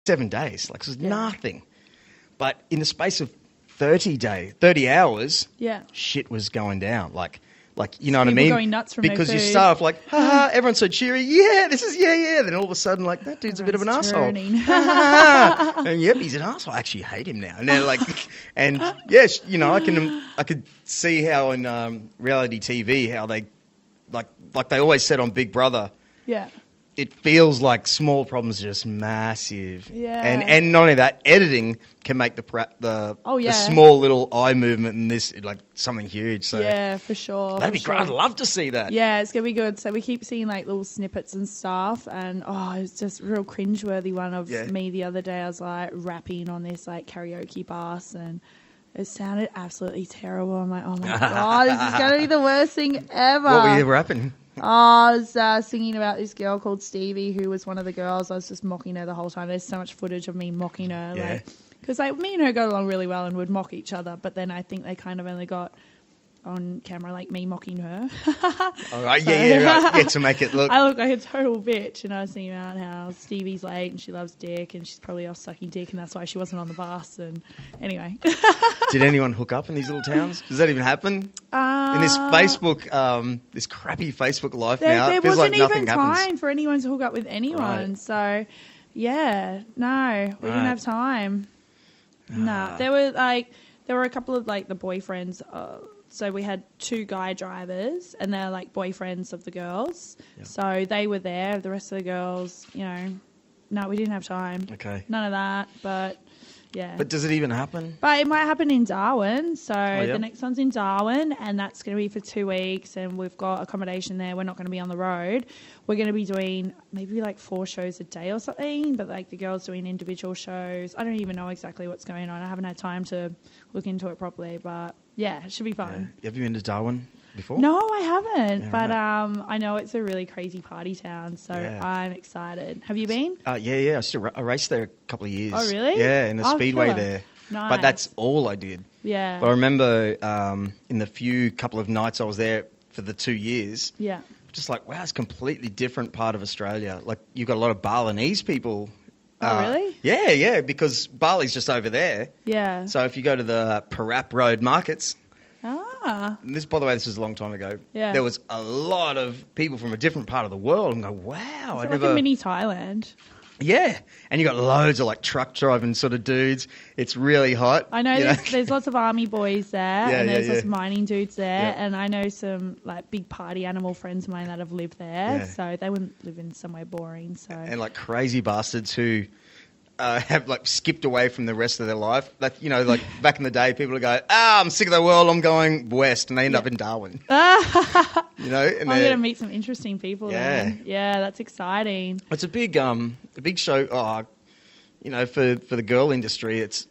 7 days. Like, it was nothing. But in the space of 30 hours, shit was going down. Like you know what I mean? Going nuts from because no you food. start off like, ha, everyone's so cheery. Yeah, this is yeah. Then all of a sudden, like, that dude's a bit of an asshole. And yep, he's an asshole. I actually hate him now. And they're like, and yes, you know, I could see how in reality TV how they like they always said on Big Brother. Yeah. It feels like small problems are just massive. Yeah. And not only that, editing can make the small little eye movement in this like something huge. So yeah, for sure. That'd be great. I'd love to see that. Yeah, it's going to be good. So we keep seeing like little snippets and stuff. And it's just a real cringeworthy one of me the other day. I was like rapping on this like karaoke bus and it sounded absolutely terrible. I'm like, oh my God, this is going to be the worst thing ever. What were you rapping? I was singing about this girl called Stevie who was one of the girls. I was just mocking her the whole time. There's so much footage of me mocking her. Because me and her got along really well and would mock each other. But then I think they kind of only got on camera like me mocking her. All right, right. To make it look. I look like a total bitch. And I was thinking about how Stevie's late and she loves dick and she's probably off sucking dick and that's why she wasn't on the bus. And anyway. Did anyone hook up in these little towns? Does that even happen? In this Facebook, this crappy Facebook life now, there it feels wasn't like nothing even time happens. for anyone to hook up with anyone. Right. So, yeah, no, we didn't have time. No, there were a couple of like the boyfriends. So we had 2 guy drivers, and they're like boyfriends of the girls. Yeah. So they were there. The rest of the girls, you know, no, we didn't have time. Okay, none of that, but. Yeah. But does it even happen? But it might happen in Darwin. So the next one's in Darwin and that's going to be for 2 weeks and we've got accommodation there. We're not going to be on the road. We're going to be doing maybe like 4 shows a day or something, but like the girls doing individual shows. I don't even know exactly what's going on. I haven't had time to look into it properly, but yeah, it should be fun. Yeah. Have you been to Darwin before? No, I haven't. Yeah, but I know it's a really crazy party town, so I'm excited. Have you been? Yeah. I raced there a couple of years. Oh, really? Yeah, in the speedway there. Nice. But that's all I did. Yeah. But I remember in the couple of nights I was there for the 2 years. Yeah. Just like, wow, it's a completely different part of Australia. Like, you've got a lot of Balinese people. Oh, really? Yeah, because Bali's just over there. Yeah. So if you go to the Parap Road markets... And by the way, this was a long time ago. Yeah. There was a lot of people from a different part of the world and go, wow. It's like a mini Thailand. Yeah. And you got loads of like truck driving sort of dudes. It's really hot. I know there's lots of army boys there and there's lots of mining dudes there and I know some like big party animal friends of mine that have lived there. So they wouldn't live in somewhere boring. So and like crazy bastards who... have like skipped away from the rest of their life. Like, you know, like back in the day, people would go, I'm sick of the world, I'm going west, and they end up in Darwin. You know, and I'm going to meet some interesting people. Then. Yeah, that's exciting. It's a big show. You know, for the girl industry, that's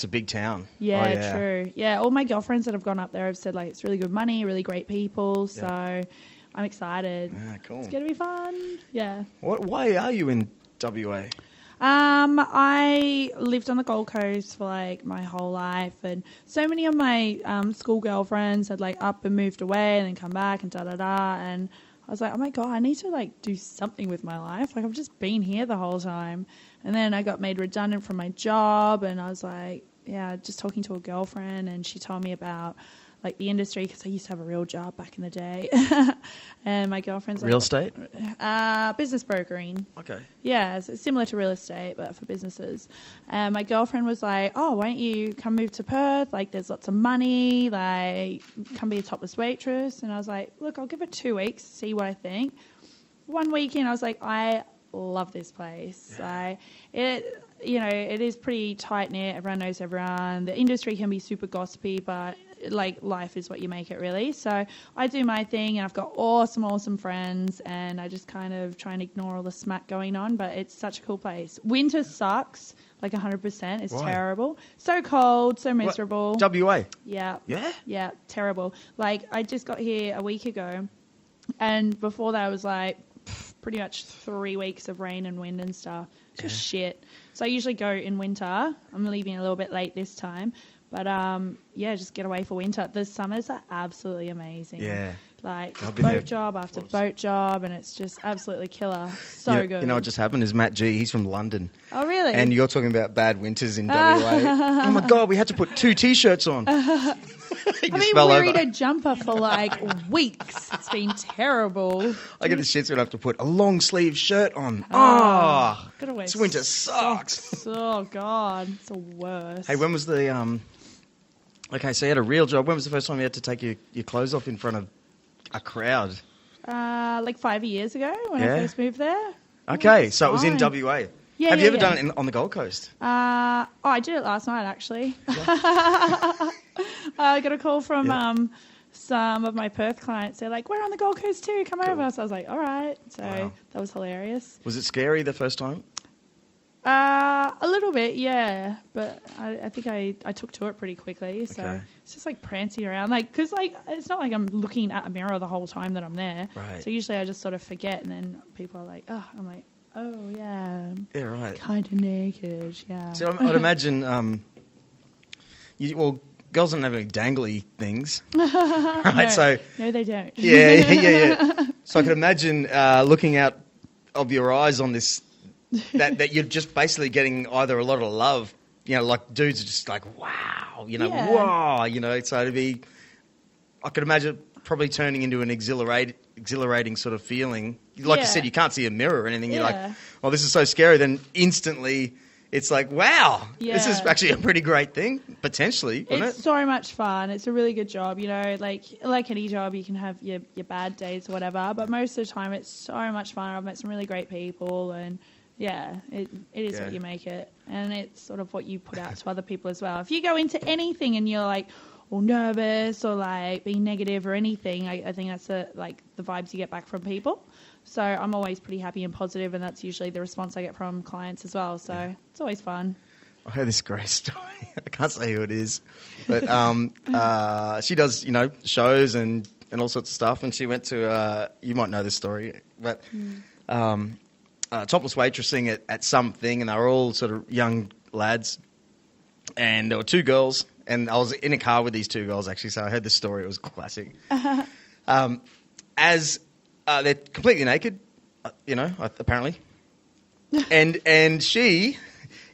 a big town. Yeah, true. Yeah, all my girlfriends that have gone up there have said like it's really good money, really great people. So I'm excited. Yeah, cool. It's going to be fun. Yeah. Why are you in WA? I lived on the Gold Coast for like my whole life and so many of my school girlfriends had like up and moved away and then come back and da-da-da and I was like, oh my God, I need to like do something with my life. Like I've just been here the whole time. And then I got made redundant from my job and I was like, just talking to a girlfriend and she told me about like the industry because I used to have a real job back in the day. And my girlfriend's real estate? Business brokering. Okay. Yeah, it's similar to real estate, but for businesses. And my girlfriend was like, oh, why don't you come move to Perth? Like, there's lots of money. Like, come be a topless waitress. And I was like, look, I'll give it 2 weeks, see what I think. 1 week in, I was like, I love this place. Yeah. It is pretty tight-knit. Everyone knows everyone. The industry can be super gossipy, but like life is what you make it really. So I do my thing and I've got awesome friends and I just kind of try and ignore all the smack going on, but it's such a cool place. Winter sucks, like 100%. It's terrible. So cold, so miserable. What? WA? Yeah. Yeah? Yeah, terrible. Like I just got here a week ago and before that was like pretty much 3 weeks of rain and wind and stuff. Just shit. So I usually go in winter. I'm leaving a little bit late this time. But, just get away for winter. The summers are absolutely amazing. Yeah. Like I've been there. boat job after boat job, and it's just absolutely killer. So good. You know what just happened is MattG, he's from London. Oh, really? And you're talking about bad winters in WA. Oh my God, we had to put 2 T-shirts on. I've been wearing a jumper for like weeks. It's been terrible. I get the shits when I have to put a long sleeve shirt on. Gotta wear this winter sucks. Oh God, it's the worst. Hey, when was the okay, so you had a real job. When was the first time you had to take your clothes off in front of a crowd? Like 5 years ago when I first moved there. Okay, so it was in fine. WA. Yeah, Have you ever done it on the Gold Coast? I did it last night actually. I got a call from some of my Perth clients. They're like, "We're on the Gold Coast too. Come over." So I was like, "All right." So that was hilarious. Was it scary the first time? A little bit, yeah. But I think I took to it pretty quickly. So it's just like prancing around, like because like it's not like I'm looking at a mirror the whole time that I'm there. Right. So usually I just sort of forget, and then people are like, "Oh," I'm like, "Oh yeah, Yeah, right. kind of naked, yeah." So I'd imagine, girls don't have any dangly things, right? No, they don't. Yeah. So I can imagine looking out of your eyes on this, that you're just basically getting either a lot of love, like dudes are just like, wow, whoa, so it'd be, I could imagine probably turning into an exhilarating sort of feeling. Like you said, you can't see a mirror or anything. You're like, oh, this is so scary. Then instantly it's like, wow, this is actually a pretty great thing, potentially. It's so much fun. It's a really good job, like any job, you can have your bad days or whatever, but most of the time it's so much fun. I've met some really great people, and it is what you make it. And it's sort of what you put out to other people as well. If you go into anything and you're like, or nervous or like being negative or anything, I think that's the vibes you get back from people. So I'm always pretty happy and positive, and that's usually the response I get from clients as well. So it's always fun. I heard this great story. I can't say who it is, but she does, shows and all sorts of stuff. And she went to, you might know this story, but topless waitressing at something, and they were all sort of young lads, and there were 2 girls. And I was in a car with these 2 girls, actually, so I heard this story. It was classic. As they're completely naked, apparently. And she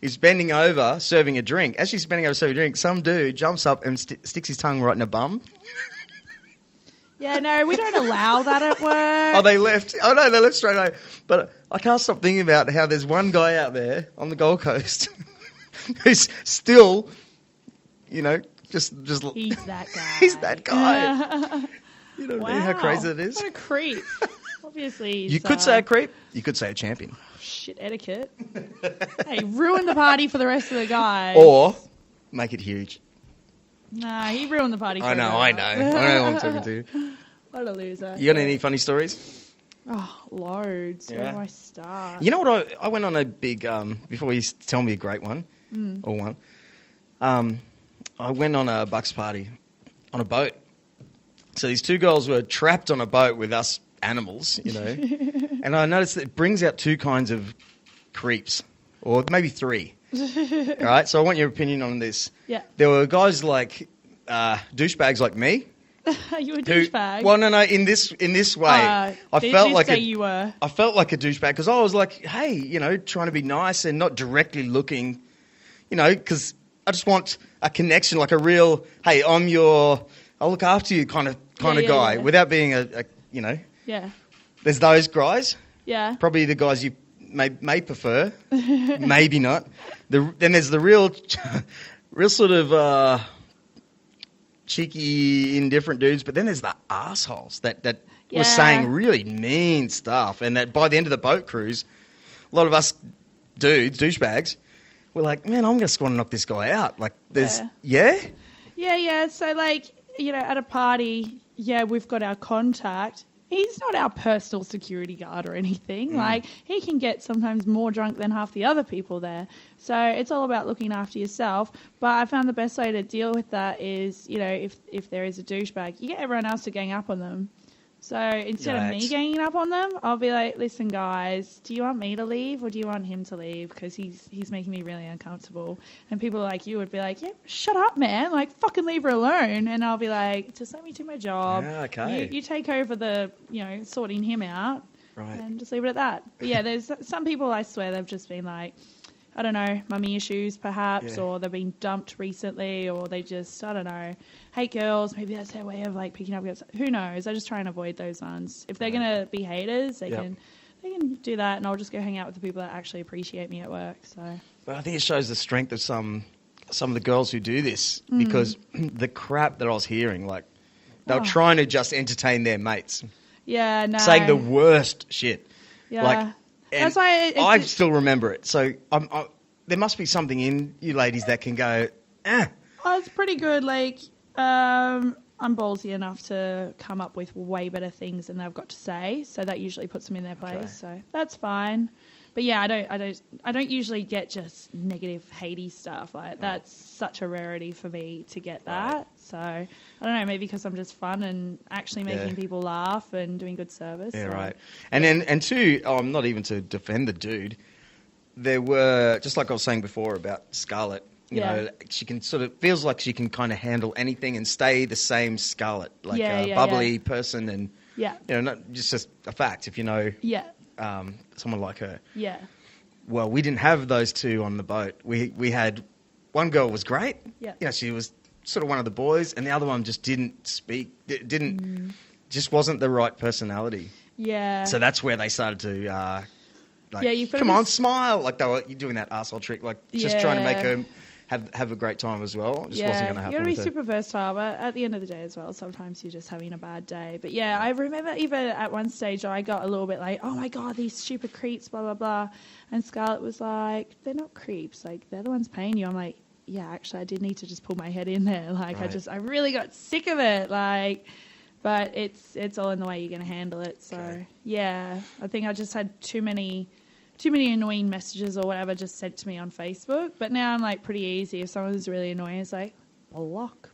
is bending over, serving a drink. As she's bending over, serving a drink, some dude jumps up and sticks his tongue right in her bum. Yeah, no, we don't allow that at work. Oh, they left. Oh, no, they left straight away. But I can't stop thinking about how there's one guy out there on the Gold Coast who's still... just he's that guy. He's that guy. You know how crazy that is? What a creep. Obviously, you could say a creep. You could say a champion. Shit etiquette. Hey, ruin the party for the rest of the guys. Or make it huge. Nah, he ruined the party for I know who I'm talking to. What a loser. You got any funny stories? Oh, loads. Where do I start? You know what? I went on a big, before you tell me a great one, or one, I went on a Bucks party on a boat. So these 2 girls were trapped on a boat with us animals, and I noticed that it brings out 2 kinds of creeps, or maybe 3. All right, so I want your opinion on this. Yeah. There were guys like douchebags like me. You were a douchebag? Well, no, in this way. I felt like you were? I felt like a douchebag because I was like, hey, trying to be nice and not directly looking, because I just want a connection, like a real, hey, I'll look after you kind of guy, without being a. Yeah. There's those guys. Yeah. Probably the guys you may prefer, maybe not. Then there's the real sort of cheeky, indifferent dudes. But then there's the assholes that were saying really mean stuff, and that by the end of the boat cruise, a lot of us dudes, douchebags, were like, man, I'm just going to knock this guy out. Like, there's Yeah. So at a party, we've got our contact. He's not our personal security guard or anything. Like, he can get sometimes more drunk than half the other people there. So it's all about looking after yourself. But I found the best way to deal with that is, if there is a douchebag, you get everyone else to gang up on them. So instead of me ganging up on them, I'll be like, listen, guys, do you want me to leave or do you want him to leave? Because he's making me really uncomfortable. And people like you would be like, yeah, shut up, man. Like, fucking leave her alone. And I'll be like, just let me do my job. Yeah, okay. You take over the, sorting him out. Right. And just leave it at that. But yeah, there's some people, I swear, they've just been like, I don't know, mummy issues perhaps, or they've been dumped recently, or they just, I don't know, hate girls. Maybe that's their way of like picking up girls. Who knows? I just try and avoid those ones. If they're going to be haters, they can do that, and I'll just go hang out with the people that actually appreciate me at work. So, but I think it shows the strength of some of the girls who do this, because the crap that I was hearing, like they were trying to just entertain their mates. Yeah, no. Saying the worst shit. Yeah. Like, and that's why I still remember it. So there must be something in you ladies that can go, Oh, it's pretty good. Like, I'm ballsy enough to come up with way better things than they've got to say. So that usually puts them in their place. Okay. So that's fine. But yeah, I don't usually get just negative, hatey stuff. Like that's such a rarity for me to get that. Right. So I don't know, maybe because I'm just fun and actually making people laugh and doing good service. Yeah, so. Right. And then, and two, not even to defend the dude, there were, just like I was saying before about Scarlett, you know, she can feels like she can kind of handle anything and stay the same Scarlett, like a bubbly person, and not just a fact if you know. Yeah. Someone like her. Yeah. Well, we didn't have those two on the boat. We had one girl was great. Yeah. You know, she was sort of one of the boys, and the other one just didn't speak. Just wasn't the right personality. Yeah. So that's where they started to come on, smile, like they were doing that arsehole trick, like just trying to make her have a great time as well. It just wasn't going to happen. You got to be super versatile, but at the end of the day as well, sometimes you're just having a bad day. But yeah, I remember even at one stage I got a little bit like, oh my God, these stupid creeps, blah, blah, blah. And Scarlett was like, they're not creeps. Like, they're the ones paying you. I'm like, yeah, actually, I did need to just pull my head in there. Like, I really got sick of it. Like, but it's all in the way you're going to handle it. So, yeah, I think I just had too many annoying messages or whatever just sent to me on Facebook. But now I'm like pretty easy. If someone's really annoying, it's like block.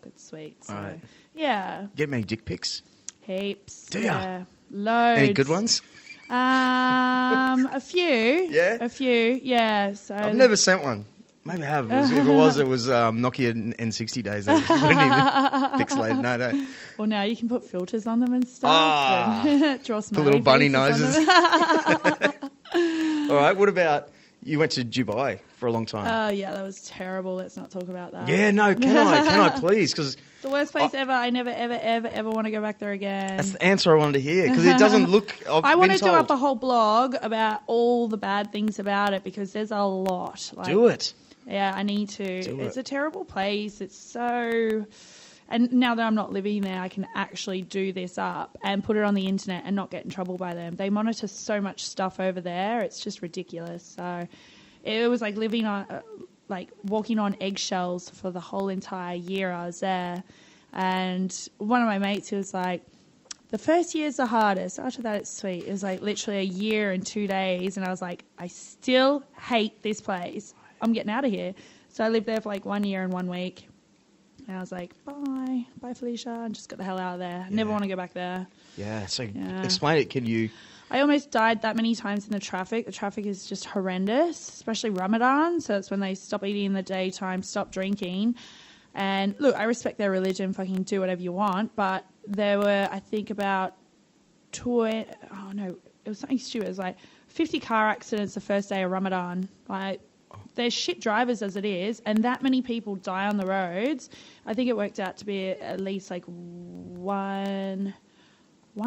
It's sweet. So, yeah. Get many dick pics? Heaps. Do ya? Yeah. Loads. Any good ones? A few. Yeah? A few, yeah. So I've never sent one. Maybe I have. If it was Nokia N60 days. They wouldn't even pixelate. No. Well, now you can put filters on them and stuff. And draw smiley put little bunny noses. All right. What about you went to Dubai for a long time? Yeah, that was terrible. Let's not talk about that. Yeah, no. Can I please? Because the worst place ever. I never, ever want to go back there again. That's the answer I wanted to hear, because it doesn't look. I want to do up a whole blog about all the bad things about it, because there's a lot. Like, do it. Yeah, I need to. It's a terrible place. It's so... And now that I'm not living there, I can actually do this up and put it on the internet and not get in trouble by them. They monitor so much stuff over there. It's just ridiculous. So it was like living on, walking on eggshells for the whole entire year I was there. And one of my mates, he was like, the first year's the hardest. After that, it's sweet. It was like literally a year and 2 days. And I was like, I still hate this place. I'm getting out of here. So I lived there for like 1 year and 1 week. And I was like, bye Felicia, and just got the hell out of there. Never want to go back there. Yeah, so explain it. Can you... I almost died that many times in the traffic. The traffic is just horrendous, especially Ramadan. So it's when they stop eating in the daytime, stop drinking. And look, I respect their religion, fucking do whatever you want. But there were, I think, about it was something stupid. It was like 50 car accidents the first day of Ramadan. Like, they're shit drivers as it is, and that many people die on the roads. I think it worked out to be at least like one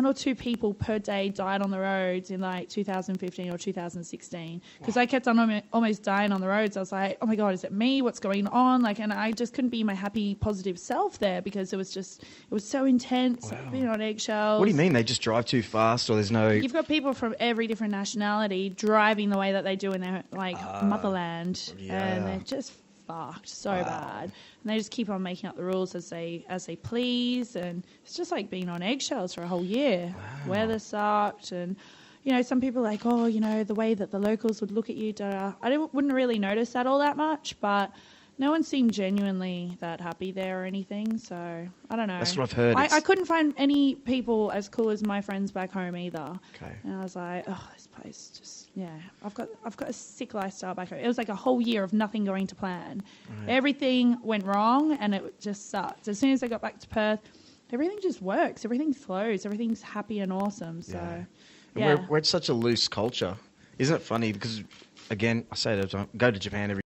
or two people per day died on the roads in like 2015 or 2016. Because I kept on almost dying on the roads. I was like, oh my God, is it me? What's going on? Like, and I just couldn't be my happy, positive self there, because it was so intense, being on eggshells. What do you mean? They just drive too fast, or there's no... You've got people from every different nationality driving the way that they do in their motherland, and they're just fucked so bad, and they just keep on making up the rules as they please, and it's just like being on eggshells for a whole year. Weather sucked, and some people are like, the way that the locals would look at you, I wouldn't really notice that all that much, but no one seemed genuinely that happy there or anything. So I don't know. That's what I've heard. I couldn't find any people as cool as my friends back home either. Okay. And I was like, oh, this place just, I've got a sick lifestyle back home. It was like a whole year of nothing going to plan. Right. Everything went wrong and it just sucked. As soon as I got back to Perth, everything just works. Everything flows. Everything's happy and awesome. So, we're such a loose culture. Isn't it funny? Because, again, I say it every time, go to Japan every